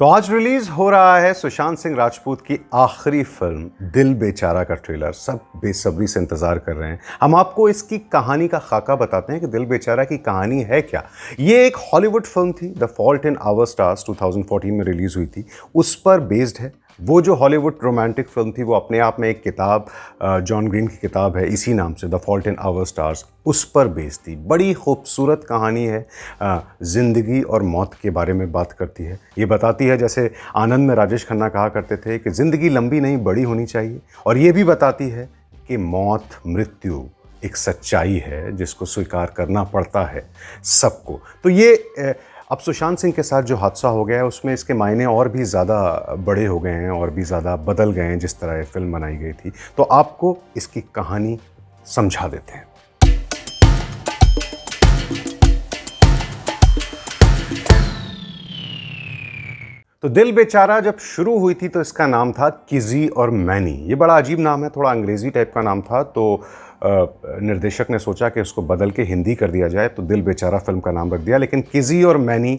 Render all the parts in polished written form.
तो आज रिलीज हो रहा है सुशांत सिंह राजपूत की आखिरी फिल्म दिल बेचारा का ट्रेलर। सब बेसब्री से इंतजार कर रहे हैं। हम आपको इसकी कहानी का खाका बताते हैं कि दिल बेचारा की कहानी है क्या। ये एक हॉलीवुड फिल्म थी, the fault in our stars 2014 में रिलीज हुई थी। उस पर बेस्ड है। वो जो हॉलीवुड रोमांटिक फिल्म थी वो अपने आप में एक किताब, जॉन ग्रीन की किताब है इसी नाम से, the fault in our stars, उस पर बेस्ड थी। बड़ी खूबसूरत कहानी है। ज़िंदगी और मौत के बारे में बात करती है। ये बताती है, जैसे आनंद में राजेश खन्ना कहा करते थे, कि ज़िंदगी लंबी नहीं बड़ी होनी चाहिए। और ये भी बताती है कि मौत, मृत्यु एक सच्चाई है जिसको स्वीकार करना पड़ता है सबको। तो ये अब सुशांत सिंह के साथ जो हादसा हो गया है उसमें इसके मायने और भी ज़्यादा बड़े हो गए हैं और भी ज़्यादा बदल गए हैं जिस तरह ये फिल्म बनाई गई थी। तो आपको इसकी कहानी समझा देते हैं। तो दिल बेचारा जब शुरू हुई थी तो इसका नाम था किजी और मैनी। ये बड़ा अजीब नाम है, थोड़ा अंग्रेज़ी टाइप का नाम था। तो निर्देशक ने सोचा कि उसको बदल के हिंदी कर दिया जाए, तो दिल बेचारा फिल्म का नाम रख दिया। लेकिन किजी और मैनी,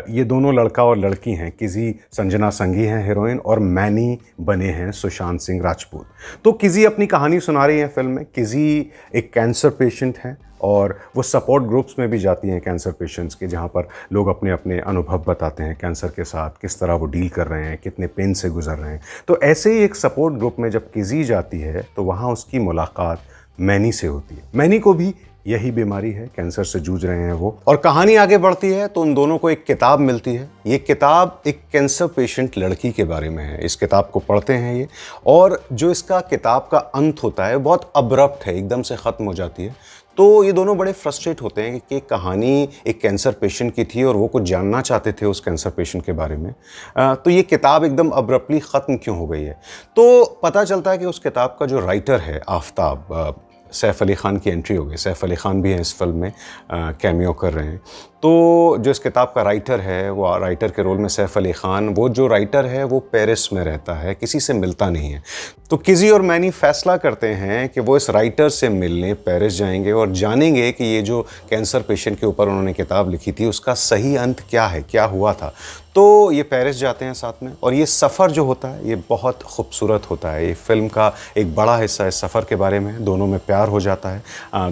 ये दोनों लड़का और लड़की हैं। किजी संजना संघी हैं हीरोइन, और मैनी बने हैं सुशांत सिंह राजपूत। तो किजी अपनी कहानी सुना रही हैं फिल्म में। किजी एक कैंसर पेशेंट हैं और वो सपोर्ट ग्रुप्स में भी जाती हैं कैंसर पेशेंट्स के, जहाँ पर लोग अपने अपने अनुभव बताते हैं कैंसर के साथ, किस तरह वो डील कर रहे हैं, कितने पेन से गुजर रहे हैं। तो ऐसे ही एक सपोर्ट ग्रुप में जब किजी जाती है तो वहाँ उसकी मुलाकात मैनी से होती है। मैनी को भी यही बीमारी है, कैंसर से जूझ रहे हैं वो। और कहानी आगे बढ़ती है तो उन दोनों को एक किताब मिलती है। ये किताब एक कैंसर पेशेंट लड़की के बारे में है। इस किताब को पढ़ते हैं ये, और जो इसका किताब का अंत होता है बहुत अब्रप्ट है, एकदम से ख़त्म हो जाती है। तो ये दोनों बड़े फ्रस्ट्रेट होते हैं कि कहानी एक कैंसर पेशेंट की थी और वो कुछ जानना चाहते थे उस कैंसर पेशेंट के बारे में। तो ये किताब एकदम अब्रप्टली ख़त्म क्यों हो गई है। तो पता चलता है कि उस किताब का जो राइटर है आफ्ताब, सैफ अली ख़ान की एंट्री हो गई। सैफ अली ख़ान भी हैं इस फिल्म में, कैमियो कर रहे हैं। तो जो इस किताब का राइटर है, वो राइटर के रोल में सैफ अली ख़ान, वो जो राइटर है वो पेरिस में रहता है, किसी से मिलता नहीं है। तो किजी और मैनी फैसला करते हैं कि वो इस राइटर से मिलने पेरिस जाएंगे और जानेंगे कि ये जो कैंसर पेशेंट के ऊपर उन्होंने किताब लिखी थी उसका सही अंत क्या है, क्या हुआ था। तो ये पेरिस जाते हैं साथ में, और ये सफ़र जो होता है ये बहुत खूबसूरत होता है। ये फिल्म का एक बड़ा हिस्सा इस सफ़र के बारे में है। दोनों में प्यार हो जाता है,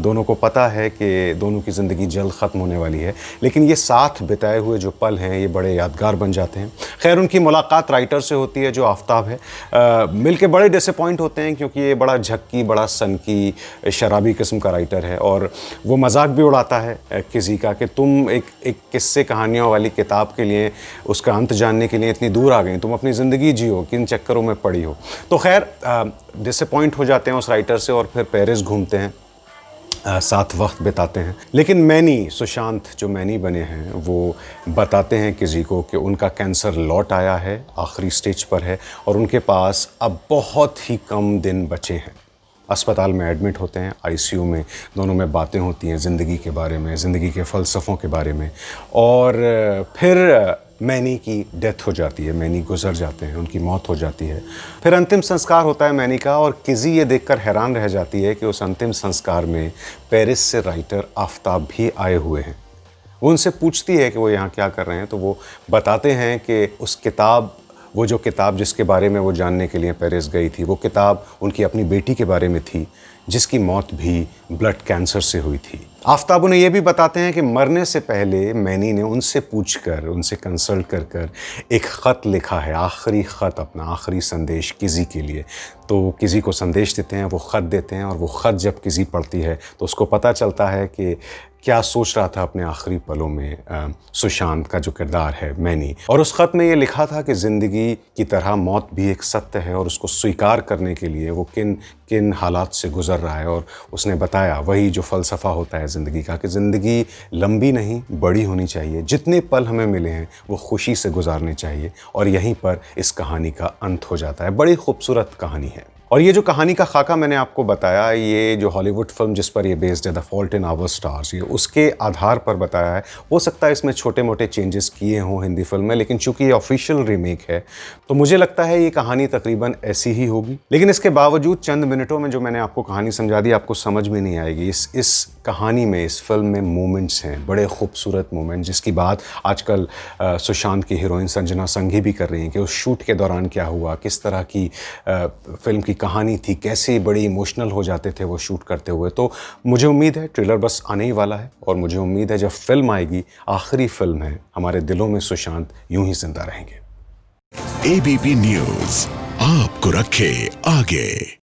दोनों को पता है कि दोनों की ज़िंदगी जल्द ख़त्म होने वाली है, लेकिन ये साथ बिताए हुए जो पल हैं ये बड़े यादगार बन जाते हैं। खैर, उनकी मुलाकात राइटर से होती है जो आफ्ताब है। मिल के बड़े डिसअपॉइंट होते हैं क्योंकि ये बड़ा झक्की, बड़ा सनकी, शराबी किस्म का राइटर है, और वो मजाक भी उड़ाता है किसी का कि तुम एक किस्से कहानियों वाली किताब के लिए, उसका अंत जानने के लिए इतनी दूर आ गई, तुम अपनी ज़िंदगी जियो, किन चक्करों में पड़ी हो। तो खैर, डिसअपॉइंट हो जाते हैं उस राइटर से और फिर पेरिस घूमते हैं, साथ वक्त बिताते हैं। लेकिन मैनी, सुशांत जो मैनी बने हैं, वो बताते हैं किसी को कि उनका कैंसर लौट आया है, आखिरी स्टेज पर है, और उनके पास अब बहुत ही कम दिन बचे हैं। अस्पताल में एडमिट होते हैं, आईसीयू में। दोनों में बातें होती हैं ज़िंदगी के बारे में, ज़िंदगी के फ़लसफ़ों के बारे में। और फिर मैनी की डेथ हो जाती है, मैनी गुजर जाते हैं, उनकी मौत हो जाती है। फिर अंतिम संस्कार होता है मैनी का, और किजी ये देखकर हैरान रह जाती है कि उस अंतिम संस्कार में पेरिस से राइटर आफ्ताब भी आए हुए हैं। वो उनसे पूछती है कि वो यहाँ क्या कर रहे हैं, तो वो बताते हैं कि उस किताब, वो जो किताब जिसके बारे में वो जानने के लिए पेरिस गई थी, वो किताब उनकी अपनी बेटी के बारे में थी जिसकी मौत भी ब्लड कैंसर से हुई थी। आफ्ताब उन्हें ये भी बताते हैं कि मरने से पहले मैनी ने उनसे पूछकर, उनसे कंसल्ट कर एक ख़त लिखा है, आखिरी ख़त, अपना आखिरी संदेश किसी के लिए। तो किसी को संदेश देते हैं, वो ख़त देते हैं, और वो ख़त जब किसी पढ़ती है तो उसको पता चलता है कि क्या सोच रहा था अपने आखिरी पलों में सुशांत का जो किरदार है मैनी। और उस ख़त में ये लिखा था कि ज़िंदगी की तरह मौत भी एक सत्य है, और उसको स्वीकार करने के लिए वो किन किन हालात से गुज़र रहा है। और उसने बताया वही जो फ़लसफ़ा होता है ज़िंदगी का, कि ज़िंदगी लंबी नहीं बड़ी होनी चाहिए, जितने पल हमें मिले हैं वो खुशी से गुजारने चाहिए। और यहीं पर इस कहानी का अंत हो जाता है। बड़ी खूबसूरत कहानी है। और ये जो कहानी का खाका मैंने आपको बताया, ये जो हॉलीवुड फिल्म जिस पर ये बेस्ड है, the fault in our stars, ये उसके आधार पर बताया है। हो सकता है इसमें छोटे मोटे चेंजेस किए हों हिंदी फिल्म में, लेकिन चूंकि ये ऑफिशियल रीमेक है तो मुझे लगता है ये कहानी तकरीबन ऐसी ही होगी। लेकिन इसके बावजूद चंद मिनटों में जो मैंने आपको कहानी समझा दी, आपको समझ में नहीं आएगी। इस कहानी में, इस फिल्म में मोमेंट्स हैं, बड़े खूबसूरत मोमेंट्स, जिसकी बात आजकल सुशांत की हीरोइन संजना संघी भी कर रही हैं कि उस शूट के दौरान क्या हुआ, किस तरह की फिल्म की कहानी थी, कैसे बड़ी इमोशनल हो जाते थे वो शूट करते हुए। तो मुझे उम्मीद है, ट्रेलर बस आने ही वाला है, और मुझे उम्मीद है जब फिल्म आएगी, आखिरी फिल्म है, हमारे दिलों में सुशांत यूं ही जिंदा रहेंगे। एबीपी न्यूज आपको रखे आगे।